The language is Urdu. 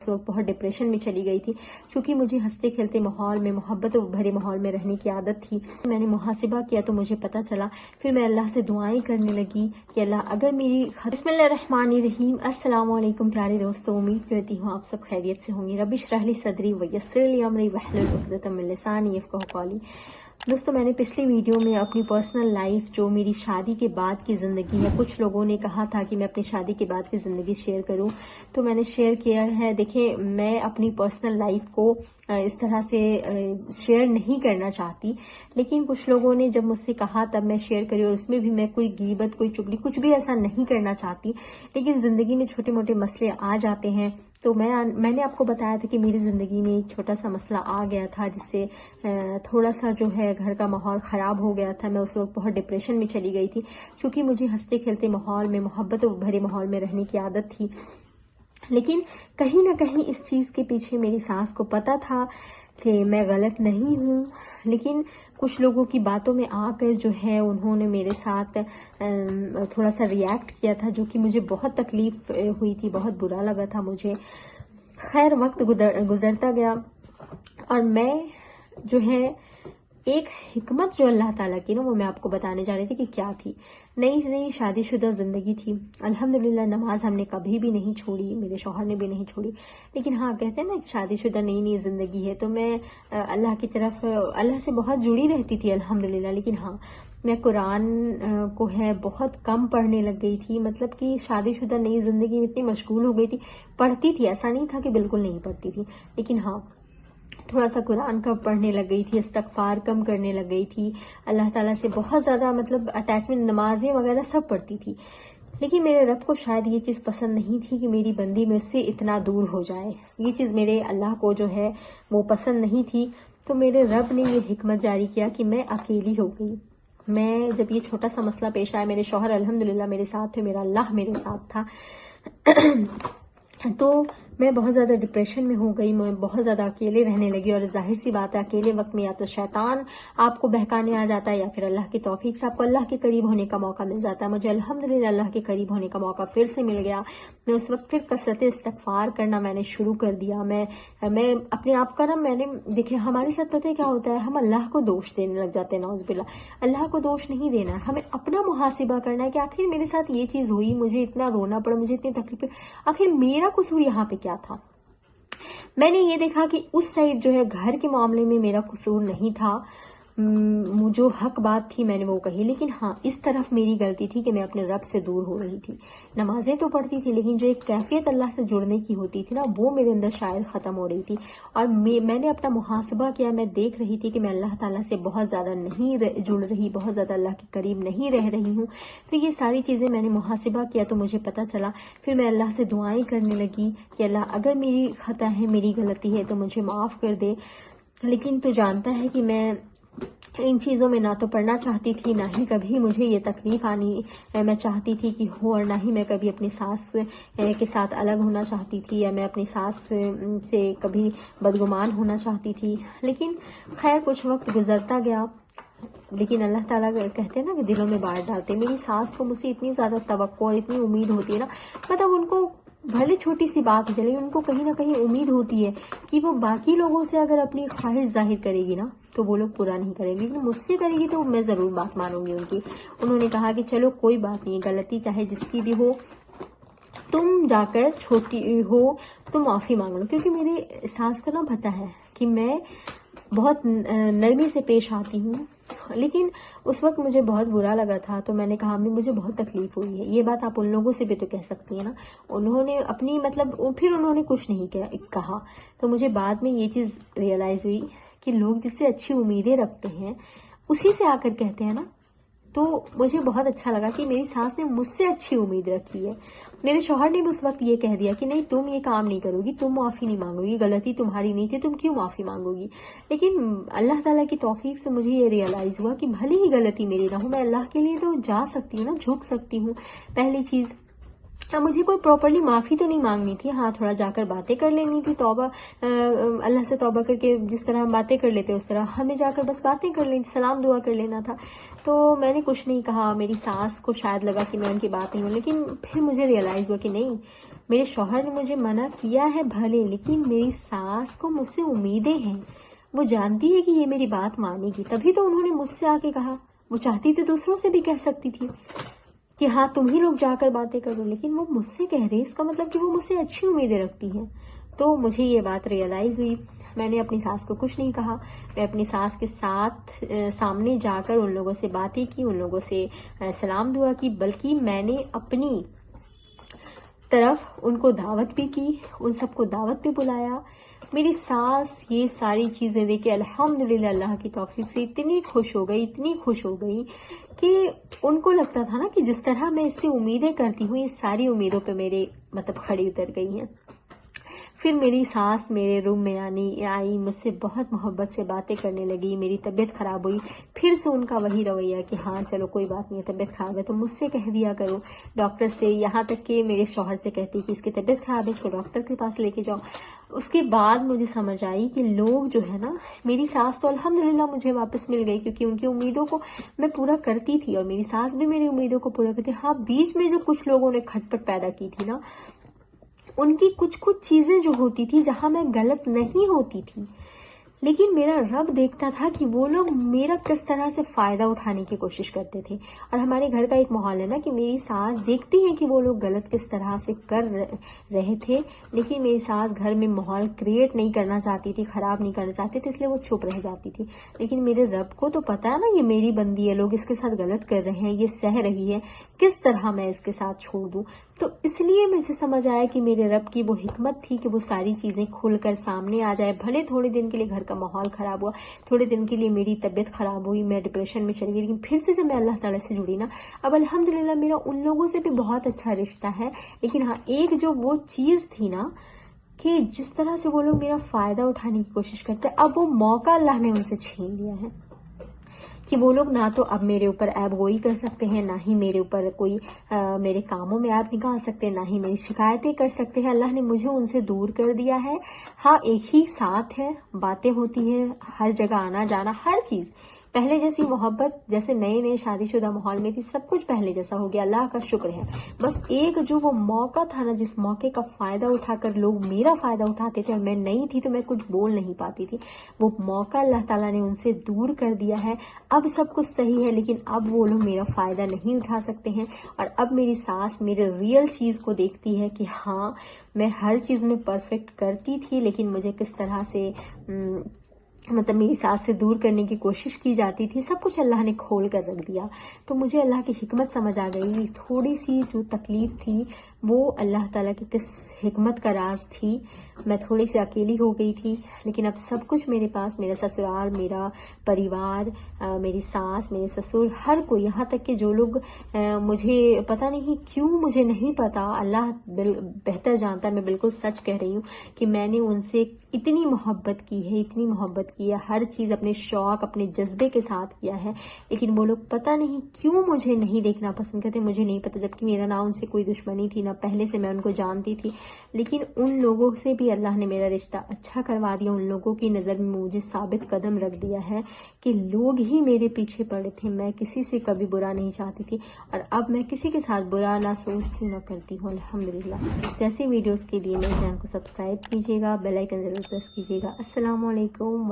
اس وقت بہت ڈپریشن میں چلی گئی تھی، کیونکہ مجھے ہنستے کھیلتے ماحول میں، محبت بھرے ماحول میں رہنے کی عادت تھی۔ میں نے محاسبہ کیا تو مجھے پتہ چلا، پھر میں اللہ سے دعائیں کرنے لگی کہ اللہ اگر میری بسم اللہ الرحمن الرحیم۔ السلام علیکم پیارے دوستوں، امید کرتی ہوں آپ سب خیریت سے ہوں گے۔ رب اشرح لی صدری ویسر لی امری واحلل عقدۃ من لسانی یفقہوا قولی۔ دوستوں، میں نے پچھلی ویڈیو میں اپنی پرسنل لائف، جو میری شادی کے بعد کی زندگی ہے، کچھ لوگوں نے کہا تھا کہ میں اپنی شادی کے بعد کی زندگی شیئر کروں، تو میں نے شیئر کیا ہے۔ دیکھیں، میں اپنی پرسنل لائف کو اس طرح سے شیئر نہیں کرنا چاہتی، لیکن کچھ لوگوں نے جب مجھ سے کہا تب میں شیئر کری، اور اس میں بھی میں کوئی غیبت، کوئی چگلی، کچھ بھی ایسا نہیں کرنا چاہتی، لیکن زندگی میں چھوٹے موٹے مسئلے آ جاتے ہیں۔ تو میں نے آپ کو بتایا تھا کہ میری زندگی میں ایک چھوٹا سا مسئلہ آ گیا تھا، جس سے تھوڑا سا جو ہے گھر کا ماحول خراب ہو گیا تھا۔ میں اس وقت بہت ڈپریشن میں چلی گئی تھی، کیونکہ مجھے ہنستے کھیلتے ماحول میں، محبت بھرے ماحول میں رہنے کی عادت تھی، لیکن کہیں نہ کہیں اس چیز کے پیچھے میری ساس کو پتا تھا کہ میں غلط نہیں ہوں، لیکن کچھ لوگوں کی باتوں میں آ کر جو ہے انہوں نے میرے ساتھ تھوڑا سا ریئیکٹ کیا تھا، جو کہ مجھے بہت تکلیف ہوئی تھی، بہت برا لگا تھا مجھے۔ خیر، وقت گزرتا گیا، اور میں جو ہے ایک حکمت جو اللہ تعالیٰ کی نا، وہ میں آپ کو بتانے جا رہی تھی کہ کیا تھی۔ نئی شادی شدہ زندگی تھی، الحمدللہ نماز ہم نے کبھی بھی نہیں چھوڑی، میرے شوہر نے بھی نہیں چھوڑی، لیکن ہاں کہتے ہیں نا شادی شدہ نئی زندگی ہے، تو میں اللہ کی طرف، اللہ سے بہت جڑی رہتی تھی الحمدللہ، لیکن ہاں میں قرآن کو ہے بہت کم پڑھنے لگ گئی تھی، مطلب کہ شادی شدہ نئی زندگی میں اتنی مشغول ہو گئی تھی۔ پڑھتی تھی، ایسا نہیں تھا کہ بالکل نہیں پڑھتی تھی، لیکن ہاں تھوڑا سا قرآن کم پڑھنے لگ گئی تھی، استغفار کم کرنے لگ گئی تھی، اللہ تعالیٰ سے بہت زیادہ مطلب اٹیچمنٹ، نمازیں وغیرہ سب پڑھتی تھی، لیکن میرے رب کو شاید یہ چیز پسند نہیں تھی کہ میری بندی مجھ سے اتنا دور ہو جائے، یہ چیز میرے اللہ کو جو ہے وہ پسند نہیں تھی۔ تو میرے رب نے یہ حکمت جاری کیا کہ میں اکیلی ہو گئی۔ میں جب یہ چھوٹا سا مسئلہ پیش آیا، میرے شوہر الحمدللہ میرے ساتھ تھے، میرا اللہ میرے ساتھ تھا، تو میں بہت زیادہ ڈپریشن میں ہو گئی، میں بہت زیادہ اکیلے رہنے لگی، اور ظاہر سی بات ہے اکیلے وقت میں یا تو شیطان آپ کو بہکانے آ جاتا ہے، یا پھر اللہ کی توفیق سے آپ کو اللہ کے قریب ہونے کا موقع مل جاتا ہے۔ مجھے الحمدللہ اللہ کے قریب ہونے کا موقع پھر سے مل گیا۔ میں اس وقت پھر کثرت استغفار کرنا میں نے شروع کر دیا۔ میں اپنے آپ کا میں نے دیکھے، ہمارے ساتھ پتہ ہے کیا ہوتا ہے، ہم اللہ کو دوش دینے لگ جاتے ہیں، نعوذ باللہ۔ اللہ کو دوش نہیں دینا ہے، ہمیں اپنا محاسبہ کرنا ہے کہ آخر میرے ساتھ یہ چیز ہوئی، مجھے اتنا رونا پڑا، مجھے اتنی تکلیف، آخر میرا قصور یہاں پہ کیا تھا۔ میں نے یہ دیکھا کہ اس سائڈ جو ہے گھر کے معاملے میں میرا قصور نہیں تھا، جو حق بات تھی میں نے وہ کہی، لیکن ہاں اس طرف میری غلطی تھی کہ میں اپنے رب سے دور ہو رہی تھی۔ نمازیں تو پڑھتی تھی، لیکن جو ایک کیفیت اللہ سے جڑنے کی ہوتی تھی نا، وہ میرے اندر شاید ختم ہو رہی تھی، اور میں نے اپنا محاسبہ کیا۔ میں دیکھ رہی تھی کہ میں اللہ تعالیٰ سے بہت زیادہ نہیں جڑ رہی، بہت زیادہ اللہ کے قریب نہیں رہ رہی ہوں۔ تو یہ ساری چیزیں میں نے محاسبہ کیا تو مجھے پتہ چلا، پھر میں اللہ سے دعائیں کرنے لگی کہ اللہ اگر میری خطا ہے، میری غلطی ہے تو مجھے معاف کر دے۔ لیکن تو جانتا ہے کہ میں ان چیزوں میں نہ تو پڑھنا چاہتی تھی، نہ ہی کبھی مجھے یہ تکلیف آنی میں چاہتی تھی کہ ہو، اور نہ ہی میں کبھی اپنی ساس کے ساتھ الگ ہونا چاہتی تھی، یا میں اپنی ساس سے کبھی بدگمان ہونا چاہتی تھی۔ لیکن خیر کچھ وقت گزرتا گیا، لیکن اللہ تعالیٰ کہتے ہیں نا کہ دلوں میں بات ڈالتے ہیں۔ میری ساس کو مجھ سے اتنی زیادہ توقع اور اتنی امید ہوتی ہے نا، مطلب ان کو بھلے چھوٹی سی بات ہو چلے، ان کو کہیں نہ کہیں امید ہوتی ہے کہ وہ باقی لوگوں سے اگر اپنی خواہش ظاہر کرے گی نا تو وہ لوگ پورا نہیں کریں گے، لیکن مجھ سے کرے گی تو میں ضرور بات مانوں گی ان کی۔ انہوں نے کہا کہ چلو کوئی بات نہیں، غلطی چاہے جس کی بھی ہو، تم جا کر چھوٹی ہو تم معافی مانگ لو، کیونکہ میری ساس کو نا پتہ ہے کہ میں بہت نرمی سے پیش آتی ہوں، لیکن اس وقت مجھے بہت برا لگا تھا، تو میں نے کہا امی مجھے بہت تکلیف ہوئی ہے۔ یہ بات آپ ان لوگوں سے بھی تو کہہ سکتی ہیں نا۔ انہوں نے اپنی مطلب پھر انہوں نے کچھ نہیں کہا، تو مجھے بعد میں یہ چیز ریئلائز ہوئی کہ لوگ جس سے اچھی امیدیں رکھتے ہیں اسی سے آ کر کہتے ہیں نا، تو مجھے بہت اچھا لگا کہ میری ساس نے مجھ سے اچھی امید رکھی ہے۔ میرے شوہر نے بھی اس وقت یہ کہہ دیا کہ نہیں تم یہ کام نہیں کرو گی، تم معافی نہیں مانگو گی، غلطی تمہاری نہیں تھی، تم کیوں معافی مانگو گی۔ لیکن اللہ تعالیٰ کی توفیق سے مجھے یہ ریئلائز ہوا کہ بھلے ہی غلطی میری نہ ہو، میں اللہ کے لیے تو جا سکتی ہوں نا، جھک سکتی ہوں۔ پہلی چیز، مجھے کوئی پراپرلی معافی تو نہیں مانگنی تھی، ہاں تھوڑا جا کر باتیں کر لینی تھی، توبہ اللہ سے توبہ کر کے جس طرح ہم باتیں کر لیتے اس طرح ہمیں جا کر بس باتیں کر لینی، سلام دعا کر لینا تھا۔ تو میں نے کچھ نہیں کہا، میری ساس کو شاید لگا کہ میں ان کی بات نہیں ہوں، لیکن پھر مجھے ریئلائز ہوا کہ نہیں، میرے شوہر نے مجھے منع کیا ہے بھلے، لیکن میری ساس کو مجھ سے امیدیں ہیں، وہ جانتی ہے کہ یہ میری بات مانے گی، تبھی تو انہوں نے مجھ سے آ کے کہا۔ وہ چاہتی تھی دوسروں سے بھی کہہ سکتی تھی کہ ہاں تم ہی لوگ جا کر باتیں کرو، لیکن وہ مجھ سے کہہ رہے، اس کا مطلب کہ وہ مجھ سے اچھی امیدیں رکھتی ہیں۔ تو مجھے یہ بات ریئلائز ہوئی۔ میں نے اپنی ساس کو کچھ نہیں کہا، میں اپنی ساس کے ساتھ سامنے جا کر ان لوگوں سے باتیں کی، ان لوگوں سے سلام دعا کی، بلکہ میں نے اپنی طرف ان کو دعوت بھی کی، ان سب کو دعوت پہ بلایا۔ میری ساس یہ ساری چیزیں دیکھ کے الحمدللہ اللہ کی توفیق سے اتنی خوش ہو گئی، اتنی خوش ہو گئی کہ ان کو لگتا تھا نا کہ جس طرح میں اس سے امیدیں کرتی ہوں، یہ ساری امیدوں پہ میرے کھڑی اتر گئی ہیں۔ پھر میری ساس میرے روم میں آئی، مجھ سے بہت محبت سے باتیں کرنے لگی، میری طبیعت خراب ہوئی، پھر سے ان کا وہی رویہ کہ ہاں چلو کوئی بات نہیں ہے، طبیعت خراب ہے تو مجھ سے کہہ دیا کرو ڈاکٹر سے، یہاں تک کہ میرے شوہر سے کہتی کہ اس کی طبیعت خراب ہے، اس کو ڈاکٹر کے پاس لے کے جاؤ۔ اس کے بعد مجھے سمجھ آئی کہ لوگ جو ہے نا، میری ساس تو الحمدللہ مجھے واپس مل گئی کیونکہ ان کی امیدوں کو میں پورا کرتی تھی اور میری ساس بھی میری امیدوں کو پورا کرتی۔ ہاں بیچ میں جو کچھ لوگوں نے کھٹ پٹ پیدا کی تھی نا، ان کی کچھ چیزیں جو ہوتی تھی جہاں میں غلط نہیں ہوتی تھی، لیکن میرا رب دیکھتا تھا کہ وہ لوگ میرا کس طرح سے فائدہ اٹھانے کی کوشش کرتے تھے۔ اور ہمارے گھر کا ایک ماحول ہے نا کہ میری ساس دیکھتی ہے کہ وہ لوگ غلط کس طرح سے کر رہے تھے، لیکن میری ساس گھر میں ماحول کریٹ نہیں کرنا چاہتی تھی، خراب نہیں کرنا چاہتی تھی، اس لیے وہ چپ رہ جاتی تھی۔ لیکن میرے رب کو تو پتا ہے نا یہ میری بندی ہے، لوگ اس کے ساتھ غلط کر رہے ہیں، یہ سہ رہی ہے، کس طرح میں اس کے ساتھ چھوڑ دوں۔ تو اس لیے مجھے سمجھ آیا کہ میرے رب کی وہ حکمت تھی کہ وہ ساری چیزیں کھل کر سامنے آ جائے۔ بھلے تھوڑے دن کے لیے گھر کا ماحول خراب ہوا، تھوڑے دن کے لیے میری طبیعت خراب ہوئی، میں ڈپریشن میں چلی گئی، لیکن پھر سے جب میں اللہ تعالیٰ سے جڑی نا، اب الحمدللہ میرا ان لوگوں سے بھی بہت اچھا رشتہ ہے۔ لیکن ہاں ایک جو وہ چیز تھی نا کہ جس طرح سے وہ لوگ میرا فائدہ اٹھانے کی کوشش کرتے، اب وہ موقع اللہ نے ان سے چھین لیا ہے کہ وہ لوگ نہ تو اب میرے اوپر عیب گوئی کر سکتے ہیں، نہ ہی میرے اوپر کوئی میرے کاموں میں عیب نکال سکتے، نہ ہی میری شکایتیں کر سکتے ہیں۔ اللہ نے مجھے ان سے دور کر دیا ہے۔ ہاں ایک ہی ساتھ ہے، باتیں ہوتی ہیں، ہر جگہ آنا جانا، ہر چیز پہلے جیسی محبت جیسے نئے شادی شدہ ماحول میں تھی، سب کچھ پہلے جیسا ہو گیا، اللہ کا شکر ہے۔ بس ایک جو وہ موقع تھا نا، جس موقع کا فائدہ اٹھا کر لوگ میرا فائدہ اٹھاتے تھے اور میں نئی تھی تو میں کچھ بول نہیں پاتی تھی، وہ موقع اللہ تعالیٰ نے ان سے دور کر دیا ہے۔ اب سب کچھ صحیح ہے، لیکن اب وہ لوگ میرا فائدہ نہیں اٹھا سکتے ہیں۔ اور اب میری ساس میرے ریئل چیز کو دیکھتی ہے کہ ہاں میں ہر چیز میں پرفیکٹ کرتی تھی، لیکن مجھے کس طرح سے میری ساس سے دور کرنے کی کوشش کی جاتی تھی، سب کچھ اللہ نے کھول کر رکھ دیا۔ تو مجھے اللہ کی حکمت سمجھ آ گئی، تھوڑی سی جو تکلیف تھی وہ اللہ تعالیٰ کی کس حکمت کا راز تھی۔ میں تھوڑی سی اکیلی ہو گئی تھی، لیکن اب سب کچھ میرے پاس، میرا سسرال، میرا پریوار، میری ساس، میرے سسر، ہر کوئی، یہاں تک کہ جو لوگ مجھے پتہ نہیں کیوں، مجھے نہیں پتا، اللہ بہتر جانتا ہے، میں بالکل سچ کہہ رہی ہوں کہ میں نے ان سے اتنی محبت کی ہے، اتنی محبت کی ہے، ہر چیز اپنے شوق، اپنے جذبے کے ساتھ کیا ہے، لیکن وہ لوگ پتہ نہیں کیوں مجھے نہیں دیکھنا پسند کرتے، مجھے نہیں پتا، جبکہ میرا نہ ان سے کوئی دشمنی تھی، نہ پہلے سے میں ان کو جانتی تھی، لیکن ان لوگوں سے بھی اللہ نے میرا رشتہ اچھا کروا دیا، ان لوگوں کی نظر میں مجھے ثابت قدم رکھ دیا ہے کہ لوگ ہی میرے پیچھے پڑے تھے، میں کسی سے کبھی برا نہیں چاہتی تھی، اور اب میں کسی کے ساتھ برا نہ سوچتی نہ کرتی ہوں الحمدللہ۔ جیسے ویڈیوز کے لیے میرے چینل کو سبسکرائب کیجیے گا، بیل آئیکن ضرور پریس کیجیے گا۔ السلام علیکم